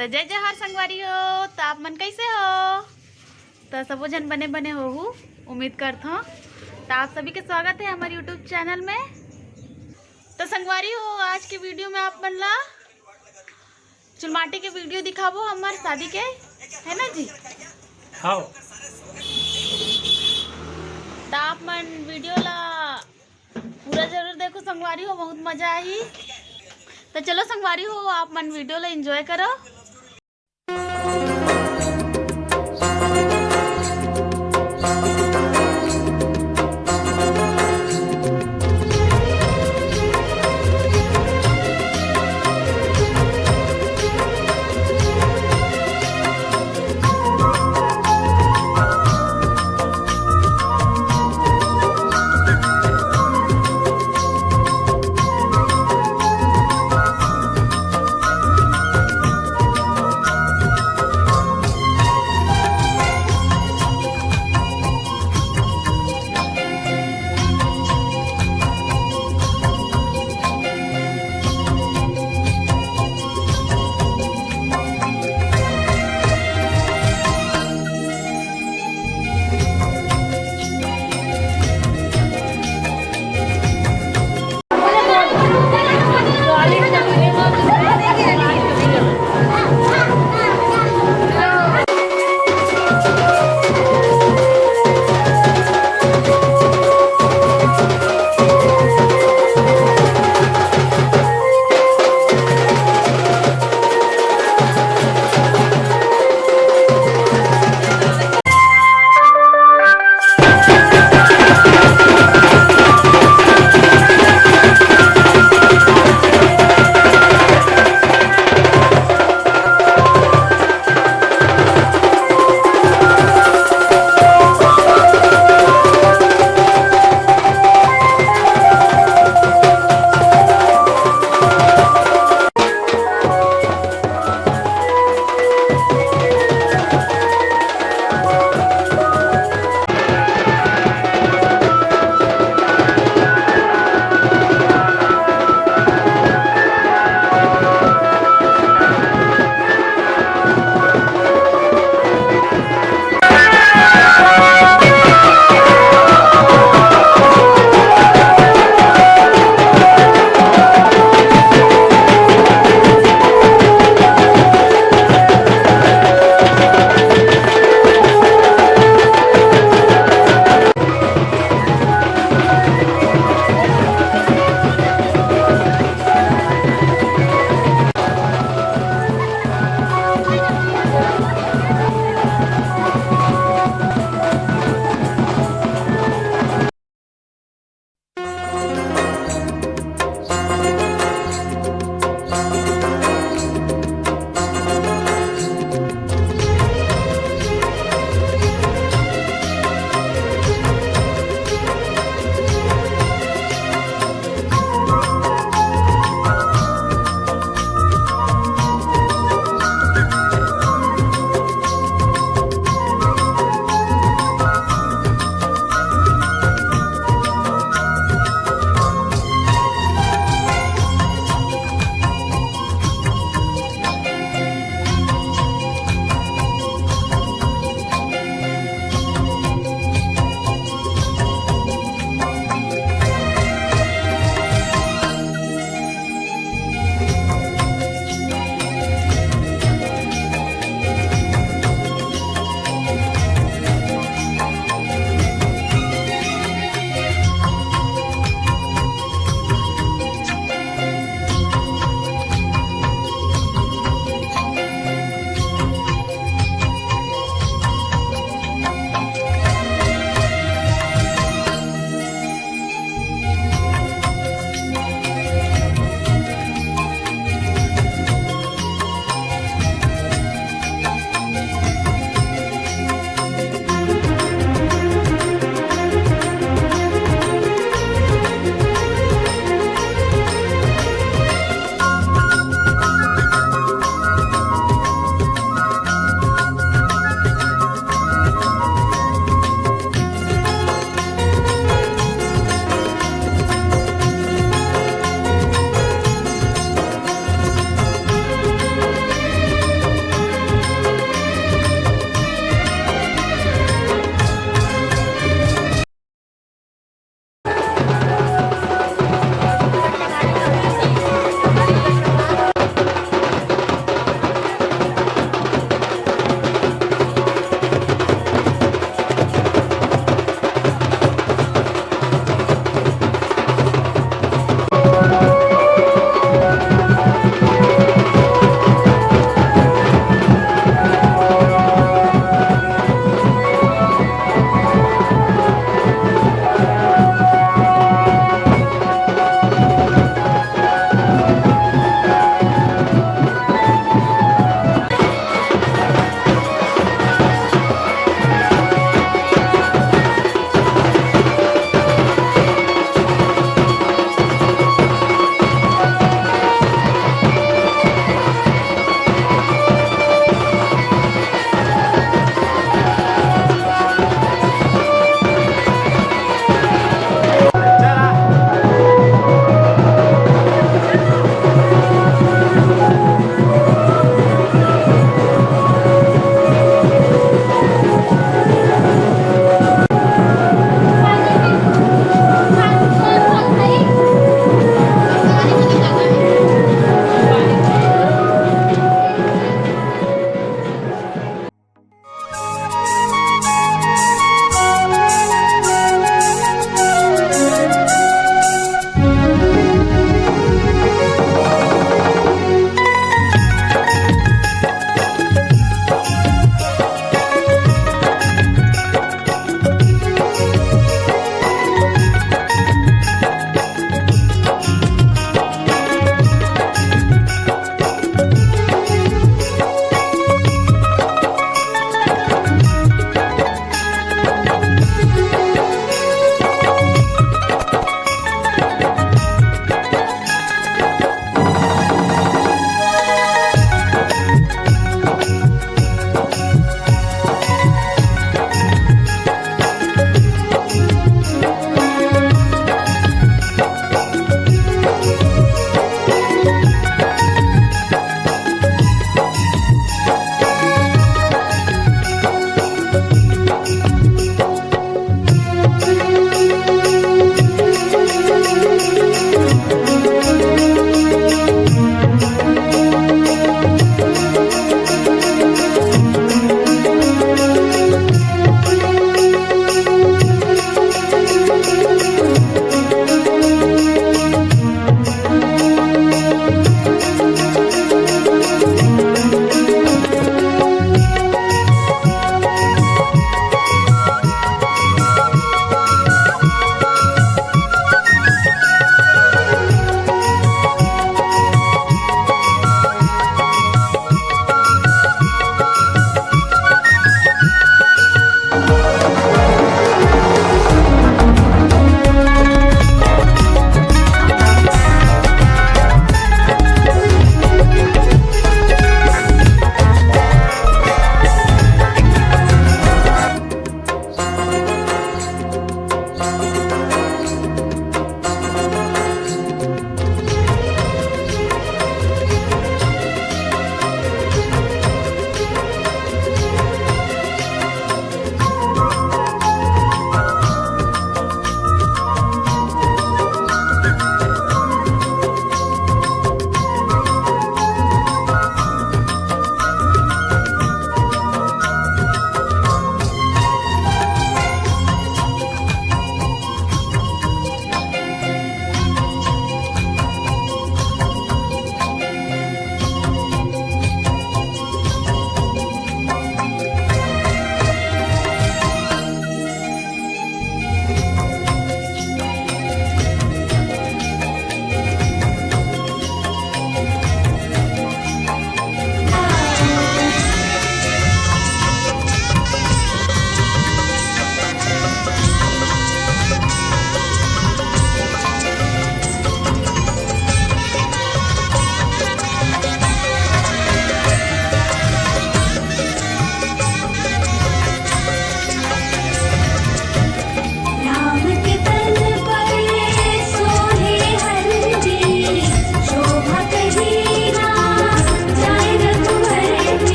तो जय जवाहर संगवारी हो। तो आप मन कैसे हो? तो सबो जन बने बने हो उम्मीद करता हूँ। तो आप सभी के स्वागत है हमारे यूट्यूब चैनल में। तो संगवारी हो, आज के वीडियो में आप मन ला चुलमाटी के वीडियो दिखाबो हमारे शादी के, है ना जी? हाँ। तो आप मन वीडियो ला पूरा जरूर देखो संगवारी हो, बहुत मजा आई। तो चलो संगवारी हो, आप मन वीडियो ला एंजॉय करो।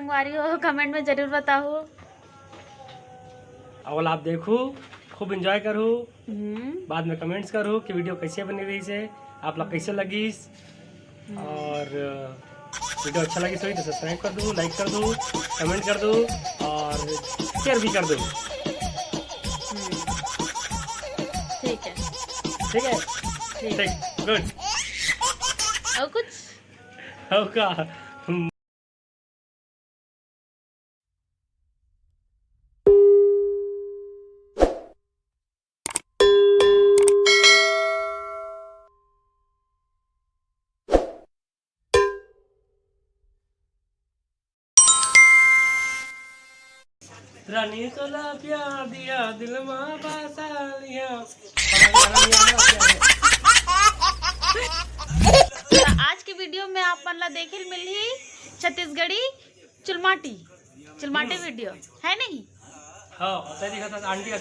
संगवारी हो कमेंट में जरूर बताओ। अगर आप देखो खूब एंजॉय करो, बाद में कमेंट्स करो कि वीडियो कैसे बनी रही से, आप लोग कैसे लगी, और वीडियो अच्छा लगी सही तो सब्सक्राइब कर दो, लाइक कर दो, कमेंट कर दो और शेयर भी कर दो। ठीक है ठीक है, ठीक गुड। और कुछ होगा रानी तोला प्यार दिया दिल में बसा लिया। तो आज की वीडियो में आप मन ला देखिल मिली छत्तीसगढ़ी चुलमाटी वीडियो है नहीं। हाँ, आंटी का